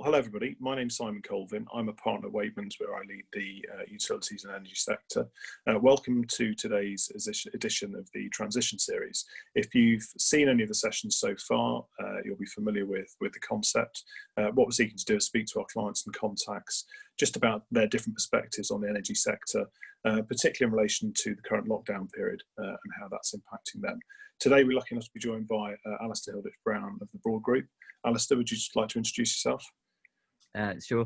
hello everybody. My name's Simon Colvin. I'm a partner at Waitmans where I lead the utilities and energy sector. Welcome to today's edition of the Transition Series. If you've seen any of the sessions so far, you'll be familiar with the concept. What we're seeking to do is speak to our clients and contacts just about their different perspectives on the energy sector, particularly in relation to the current lockdown period and how that's impacting them. Today we're lucky enough to be joined by Alistair Hilditch Brown of the Broad Group. Alistair, would you just like to introduce yourself? Sure.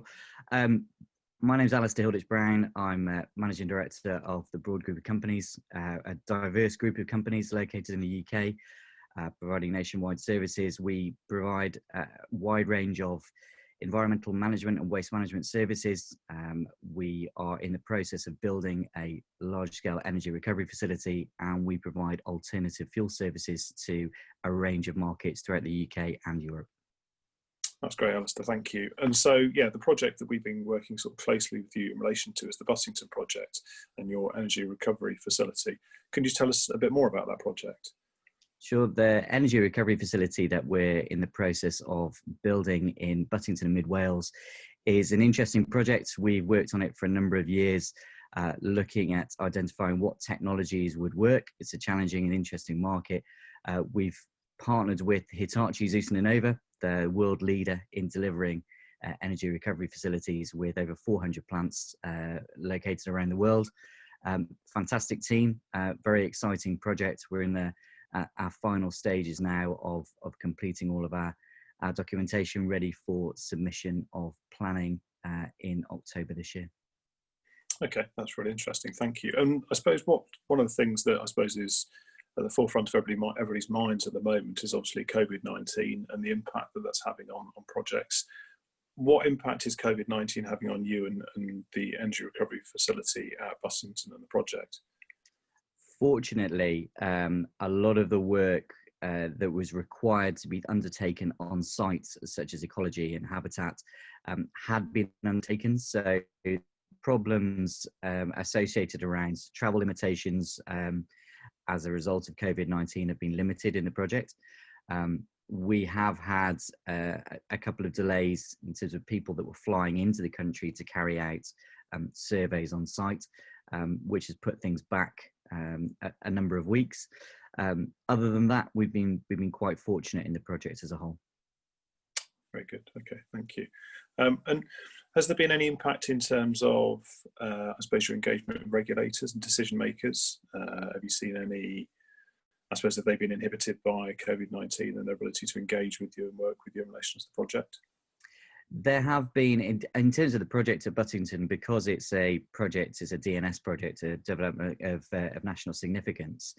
My name's Alistair Hilditch Brown. I'm Managing Director of the Broad Group of Companies, a diverse group of companies located in the UK, providing nationwide services. We provide a wide range of environmental management and waste management services. We are in the process of building a large-scale energy recovery facility, and we provide alternative fuel services to a range of markets throughout the UK and Europe. That's great, Alistair, thank you. And so, yeah, the project that we've been working sort of closely with you in relation to is the Buttington project and your energy recovery facility. Can you tell us a bit more about that project? Sure. The energy recovery facility that we're in the process of building in Buttington in Mid Wales is an interesting project. We've worked on it for a number of years, looking at identifying what technologies would work. It's a challenging and interesting market. We've partnered with Hitachi Zeus and Innova, the world leader in delivering energy recovery facilities with over 400 plants located around the world. Fantastic team, very exciting project. We're in our final stages now of completing all of our documentation, ready for submission of planning in October this year. Okay, that's really interesting. Thank you. And I suppose one of the things that I suppose is at the forefront of everybody's minds at the moment is obviously COVID-19 and the impact that that's having on projects. What impact is COVID-19 having on you and the energy recovery facility at Buttington and the project? Fortunately, a lot of the work that was required to be undertaken on sites, such as ecology and habitat, had been undertaken. So problems associated around travel limitations as a result of COVID-19 have been limited in the project. We have had a couple of delays in terms of people that were flying into the country to carry out surveys on site, which has put things back a number of weeks. Other than that, we've been quite fortunate in the project as a whole. Very good. Okay, thank you. And has there been any impact in terms of, I suppose, your engagement with regulators and decision makers? Have you seen any, I suppose, have they been inhibited by COVID-19 and their ability to engage with you and work with you in relation to the project? There have been, in terms of the project at Buttington, because it's a DNS project, a development of national significance,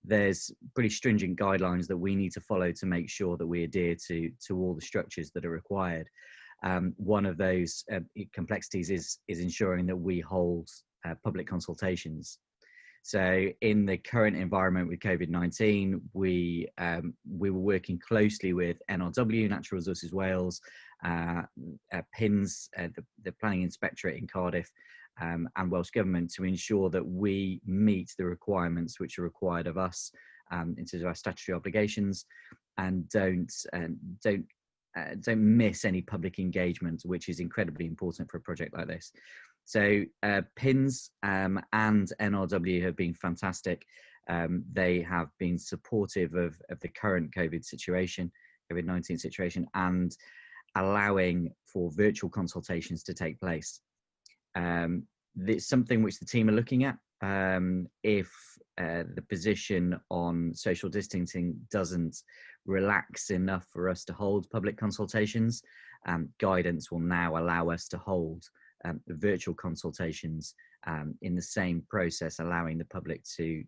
there's pretty stringent guidelines that we need to follow to make sure that we adhere to all the structures that are required. One of those complexities is ensuring that we hold public consultations. So in the current environment with COVID-19, we were working closely with NRW, Natural Resources Wales, PINS, the Planning Inspectorate in Cardiff, and Welsh Government to ensure that we meet the requirements which are required of us in terms of our statutory obligations, and don't miss any public engagement, which is incredibly important for a project like this. So PINS and NRW have been fantastic. They have been supportive of the current COVID-19 situation, and allowing for virtual consultations to take place. It's something which the team are looking at. If the position on social distancing doesn't relax enough for us to hold public consultations, guidance will now allow us to hold virtual consultations in the same process, allowing the public to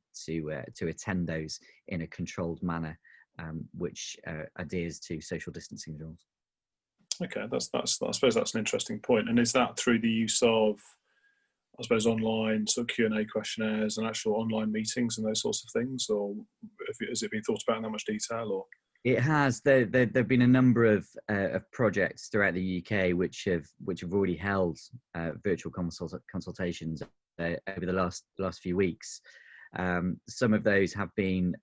attend those in a controlled manner, which adheres to social distancing rules. Okay, I suppose that's an interesting point. And is that through the use of, I suppose, online sort of Q&A questionnaires and actual online meetings and those sorts of things, or has it been thought about in that much detail? Or it has. There have been a number of projects throughout the UK which have already held virtual consultations over the last few weeks. Some of those have been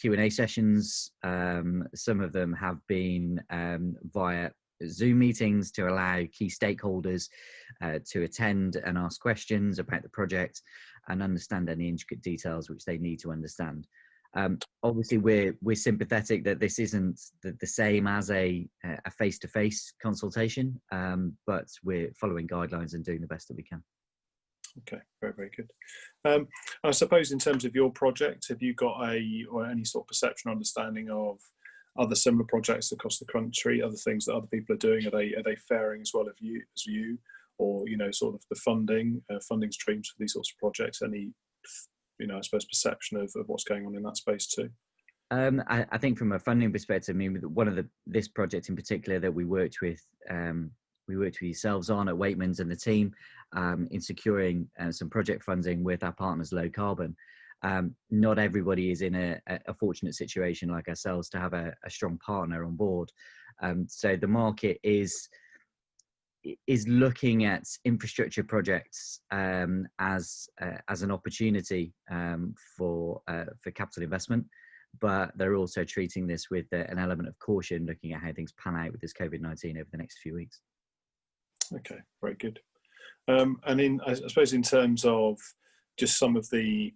Q&A sessions. Some of them have been via Zoom meetings to allow key stakeholders to attend and ask questions about the project and understand any intricate details which they need to understand. Obviously, we're sympathetic that this isn't the same as a face-to-face consultation, but we're following guidelines and doing the best that we can. Okay, very, very good. I suppose in terms of your project, have you got any sort of perception or understanding of other similar projects across the country, other things that other people are doing? Are they faring as well as you, or sort of the funding streams for these sorts of projects? Any I suppose perception of what's going on in that space too? I think from a funding perspective, I mean, one of this project in particular that we worked with yourselves on at Waitmans and the team in securing some project funding with our partners Low Carbon. Not everybody is in a fortunate situation like ourselves to have a strong partner on board. So the market is looking at infrastructure projects as an opportunity for capital investment, but they're also treating this with an element of caution, looking at how things pan out with this COVID-19 over the next few weeks. Okay, very good. And I suppose in terms of just some of the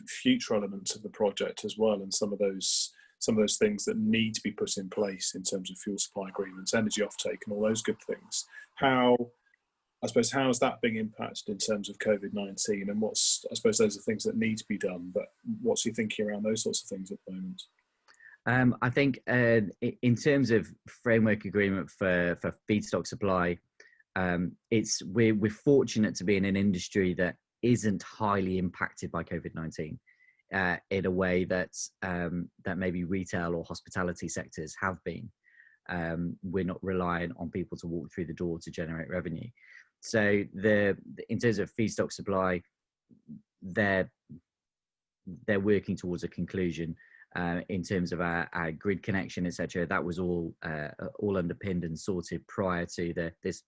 future elements of the project as well, and some of those things that need to be put in place in terms of fuel supply agreements, energy offtake, and all those good things. How is that being impacted in terms of COVID-19, and I suppose those are things that need to be done, but what's your thinking around those sorts of things at the moment? I think in terms of framework agreement for feedstock supply, we're fortunate to be in an industry that isn't highly impacted by COVID-19 in a way that maybe retail or hospitality sectors have been. We're not reliant on people to walk through the door to generate revenue. So in terms of feedstock supply, they're working towards a conclusion. In terms of our grid connection, etc., that was all underpinned and sorted prior to this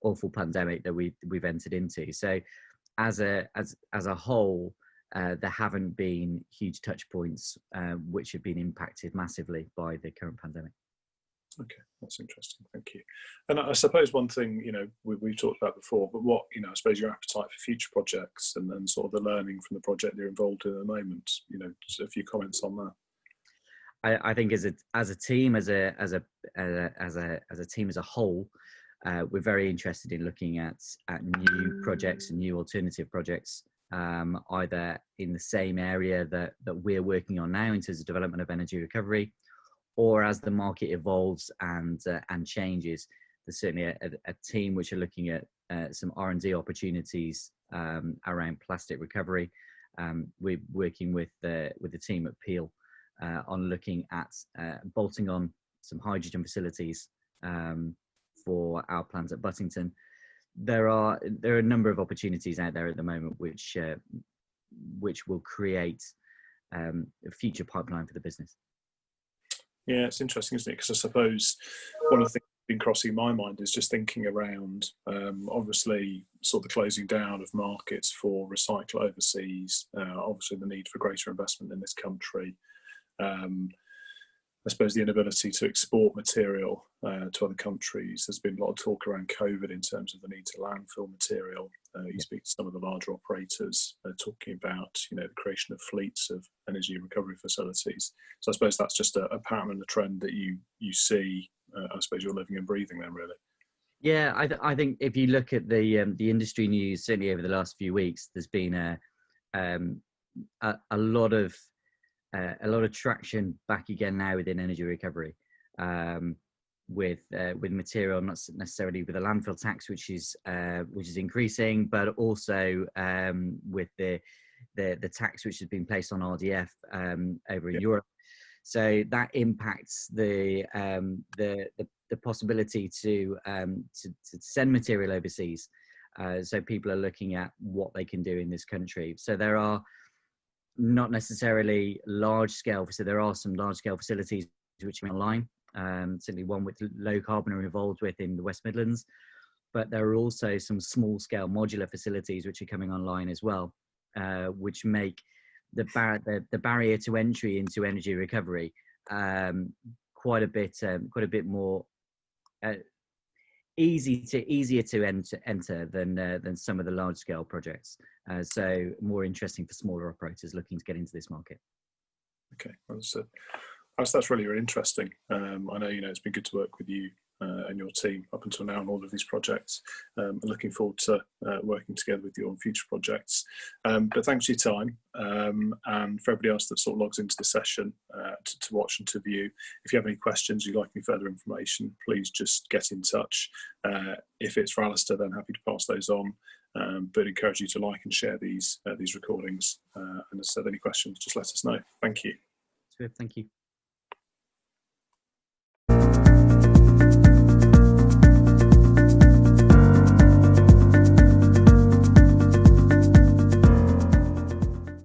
awful pandemic that we've entered into. So, as a whole, there haven't been huge touch points which have been impacted massively by the current pandemic. Okay, that's interesting. Thank you. And I suppose one thing we've talked about before, but what I suppose your appetite for future projects and sort of the learning from the project you're involved in at the moment. Just a few comments on that. I think as a team, as a team as a whole, we're very interested in looking at new projects and new alternative projects, either in the same area that we're working on now in terms of development of energy recovery, or as the market evolves and changes. There's certainly a team which are looking at some R&D opportunities around plastic recovery. We're working with the team at Peel on looking at bolting on some hydrogen facilities for our plants at Buttington. There are a number of opportunities out there at the moment which will create a future pipeline for the business. Yeah, it's interesting, isn't it? Because I suppose one of the things that's been crossing my mind is just thinking around, obviously, sort of the closing down of markets for recycle overseas, obviously the need for greater investment in this country. I suppose the inability to export material to other countries. There's been a lot of talk around COVID in terms of the need to landfill material. You speak to some of the larger operators talking about the creation of fleets of energy recovery facilities. So I suppose that's just a pattern and a trend that you see. I suppose you're living and breathing then, really. Yeah, I think if you look at the industry news, certainly over the last few weeks, there's been a lot of traction back again now within energy recovery, with material, not necessarily with the landfill tax, which is increasing, but also with the tax which has been placed on RDF over in Europe. So that impacts the possibility to send material overseas. So people are looking at what they can do in this country. So there are not necessarily large scale. So there are some large scale facilities which are online. Certainly one with Low Carbon are involved with in the West Midlands, but there are also some small scale modular facilities which are coming online as well, which make the barrier to entry into energy recovery quite a bit more easier to enter than some of the large scale projects. So more interesting for smaller operators looking to get into this market. Okay, understood. That's really, really interesting. I know, it's been good to work with you and your team up until now on all of these projects. Looking forward to working together with you on future projects. But thanks for your time. And for everybody else that sort of logs into the session to watch and to view, if you have any questions, you'd like any further information, please just get in touch. If it's for Alistair, then happy to pass those on. But encourage you to like and share these recordings. And as I said, any questions, just let us know. Thank you. Thank you.